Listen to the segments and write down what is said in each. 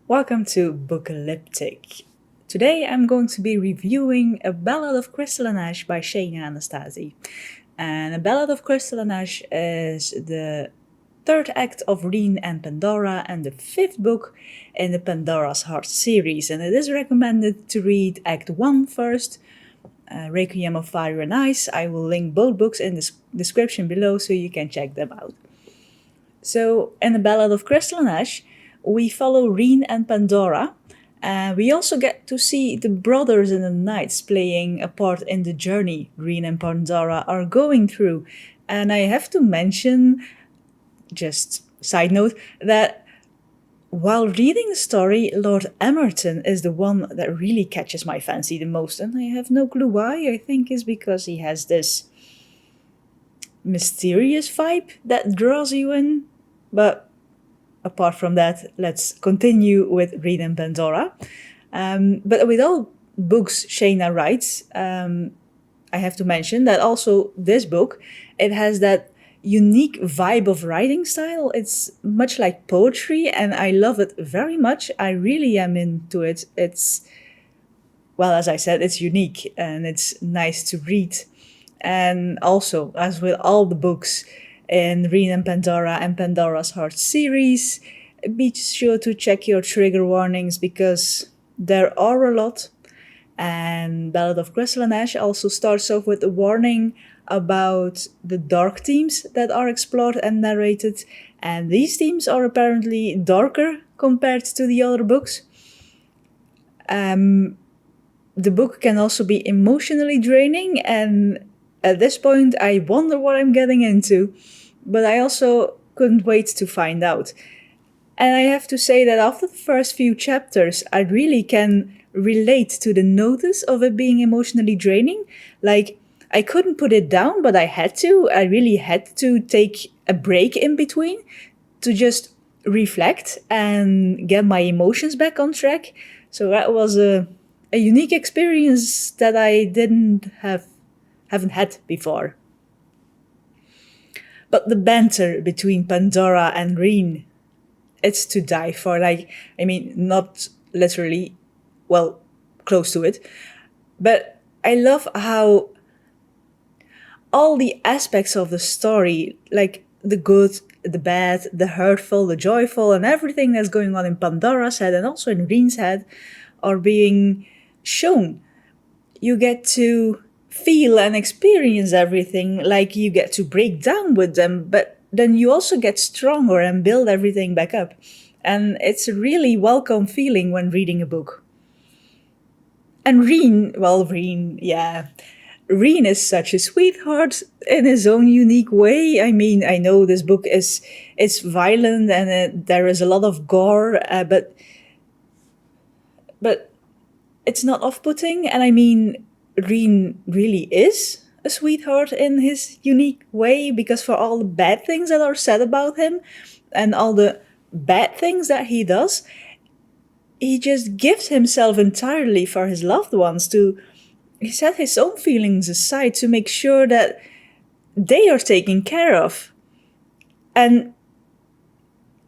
Welcome to Bookalyptic. Today I'm going to be reviewing A Ballad of Crystal and Ash by Shaina Anastasi. And A Ballad of Crystal and Ash is the third act of Reen and Pandora and the fifth book in the Pandora's Heart series. And it is recommended to read Act 1 first, Requiem of Fire and Ice. I will link both books in the description below so you can check them out. So, in The Ballad of Crystal and Ash, we follow Reen and Pandora. We also get to see the brothers in the Knights playing a part in the journey Reen and Pandora are going through. And I have to mention, just side note, that while reading the story, Lord Emerton is the one that really catches my fancy the most. And I have no clue why. I think it's because he has this mysterious vibe that draws you in. But apart from that, let's continue with Reen and Pandora. But with all books Shaina writes, I have to mention that also this book, it has that unique vibe of writing style. It's much like poetry, and I love it very much. I really am into it. It's, well, as I said, it's unique and it's nice to read. And also, as with all the books in Reen and Pandora's Heart series, be sure to check your trigger warnings because there are a lot. And Ballad of Crystal and Ash also starts off with a warning about the dark themes that are explored and narrated. And these themes are apparently darker compared to the other books. The book can also be emotionally draining, and at this point I wonder what I'm getting into, but I also couldn't wait to find out. And I have to say that after the first few chapters, I really can relate to the notice of it being emotionally draining. Like, I couldn't put it down, but I had to. I really had to take a break in between to just reflect and get my emotions back on track. So that was a unique experience that I haven't had before. But the banter between Pandora and Reen, it's to die for. Like, I mean, not literally, well, close to it, but I love how all the aspects of the story, like the good, the bad, the hurtful, the joyful, and everything that's going on in Pandora's head and also in Reen's head, are being shown. You get to feel and experience everything, like you get to break down with them, but then you also get stronger and build everything back up. And it's a really welcome feeling when reading a book. And Reen, yeah. Reen is such a sweetheart in his own unique way. I mean, I know this book is violent and there is a lot of gore, but it's not off-putting. And I mean, Reen really is a sweetheart in his unique way, because for all the bad things that are said about him and all the bad things that he does, he just gives himself entirely for his loved ones. He set his own feelings aside to make sure that they are taken care of. And,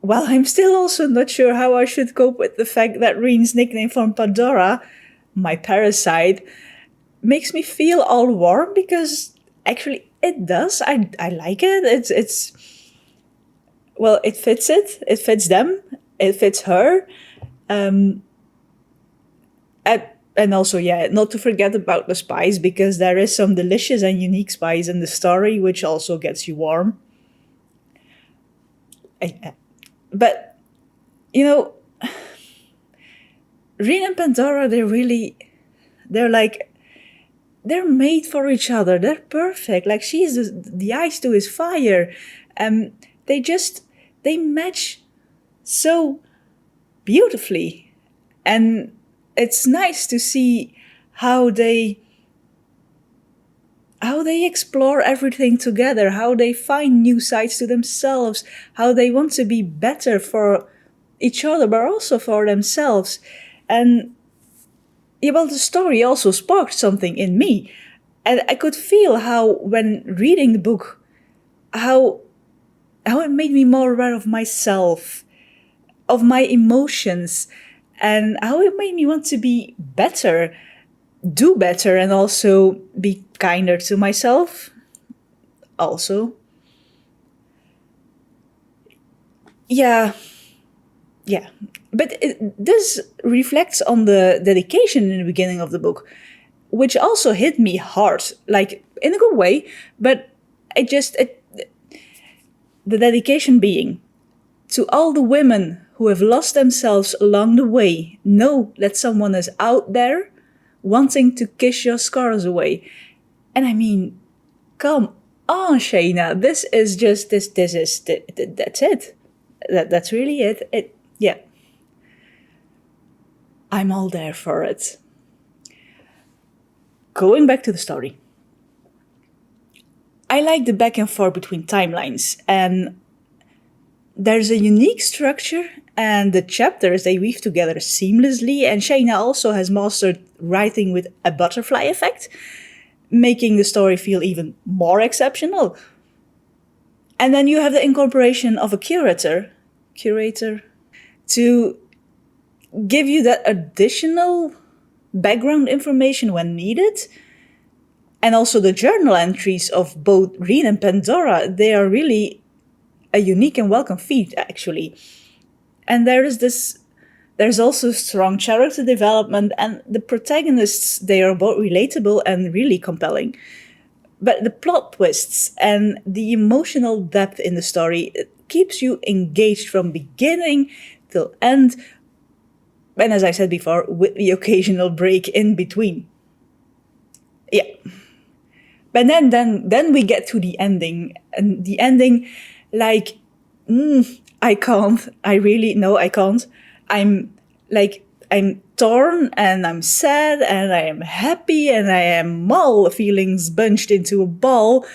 well, I'm still also not sure how I should cope with the fact that Reen's nickname for Pandora, my parasite, makes me feel all warm, because actually it does. I like it. It's well, it fits them, it fits her. And also, yeah, not to forget about the spice, because there is some delicious and unique spice in the story, which also gets you warm. But, you know, Reen and Pandora, they're made for each other. They're perfect. Like, she's the ice to his fire. They match so beautifully. And it's nice to see how they explore everything together, how they find new sides to themselves, how they want to be better for each other, but also for themselves. And, yeah, well, the story also sparked something in me. And I could feel how, when reading the book, how it made me more aware of myself of my emotions and how it made me want to be better, do better, and also be kinder to myself. Also, yeah, yeah. But this reflects on the dedication in the beginning of the book, which also hit me hard, like in a good way. But the dedication being to all the women who have lost themselves along the way, know that someone is out there wanting to kiss your scars away. And I mean, come on, Shaina, this is just this is that's it. That's really it. Yeah, I'm all there for it. Going back to the story. I like the back and forth between timelines, and there's a unique structure, and the chapters they weave together seamlessly. And Shaina also has mastered writing with a butterfly effect, making the story feel even more exceptional. And then you have the incorporation of a curator, to give you that additional background information when needed. And also the journal entries of both Reen and Pandora, they are really a unique and welcome feat, actually. And there's also strong character development, and the protagonists, they are both relatable and really compelling. But the plot twists and the emotional depth in the story, it keeps you engaged from beginning till end, and as I said before, with the occasional break in between. Yeah. But then we get to the ending, and the ending, like, I can't. I really no, I can't. I'm I'm torn, and I'm sad, and I am happy, and I am all feelings bunched into a ball.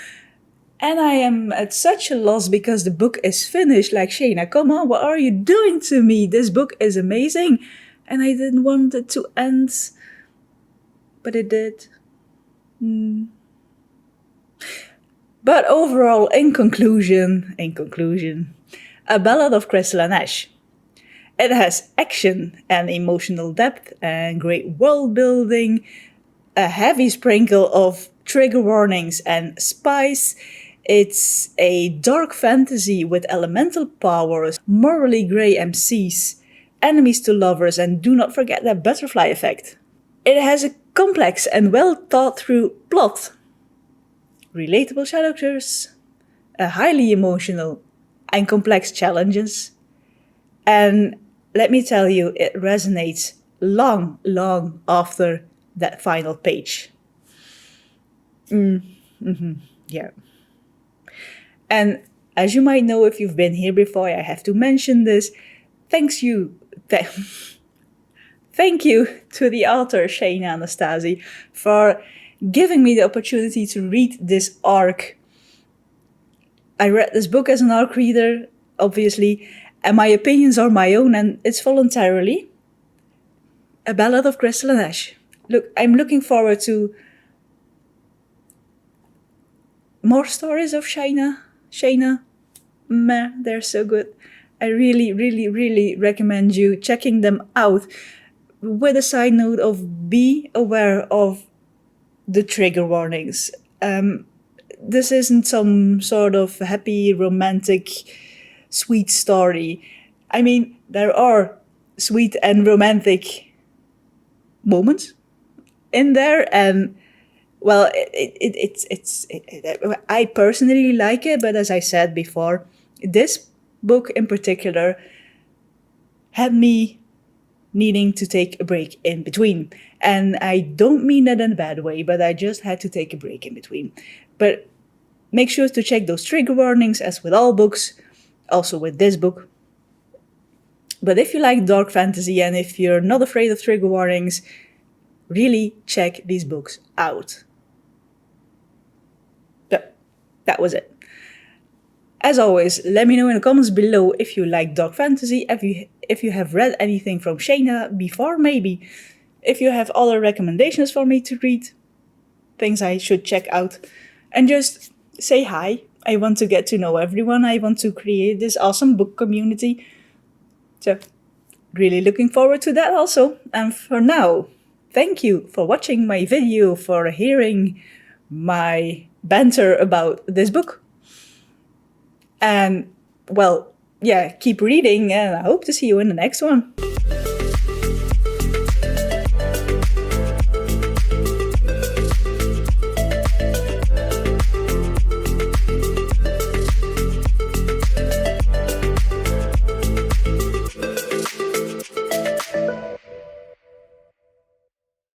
And I am at such a loss because the book is finished. Like, Shaina, come on, what are you doing to me? This book is amazing. And I didn't want it to end, but it did. But overall, in conclusion, A Ballad of Crystal and Ash. It has action and emotional depth and great world building, a heavy sprinkle of trigger warnings and spice. It's a dark fantasy with elemental powers, morally grey MCs, enemies to lovers, and do not forget that butterfly effect. It has a complex and well thought through plot, relatable characters, a highly emotional and complex challenges, and let me tell you, it resonates long, long after that final page. Yeah. And as you might know if you've been here before, I have to mention this. Thanks you. Thank you to the author, Shaina Anastasi, for giving me the opportunity to read this arc. I read this book as an arc reader, obviously, and my opinions are my own, and it's voluntarily. A Ballad of Crystal and Ash. Look, I'm looking forward to more stories of Shaina. Meh, they're so good. I really, really, really recommend you checking them out. With a side note of be aware of the trigger warnings. This isn't some sort of happy, romantic, sweet story. I mean, there are sweet and romantic moments in there, and well, I personally like it, but as I said before, this book in particular had me needing to take a break in between. And I don't mean that in a bad way, but I just had to take a break in between. But make sure to check those trigger warnings, as with all books, also with this book. But if you like dark fantasy and if you're not afraid of trigger warnings, really check these books out. That was it. As always, let me know in the comments below if you like dark fantasy, if you have read anything from Shaina before, maybe. If you have other recommendations for me to read, things I should check out. And just say hi. I want to get to know everyone. I want to create this awesome book community. So, really looking forward to that also. And for now, thank you for watching my video, for hearing my banter about this book. And, well, yeah, keep reading, and I hope to see you in the next one.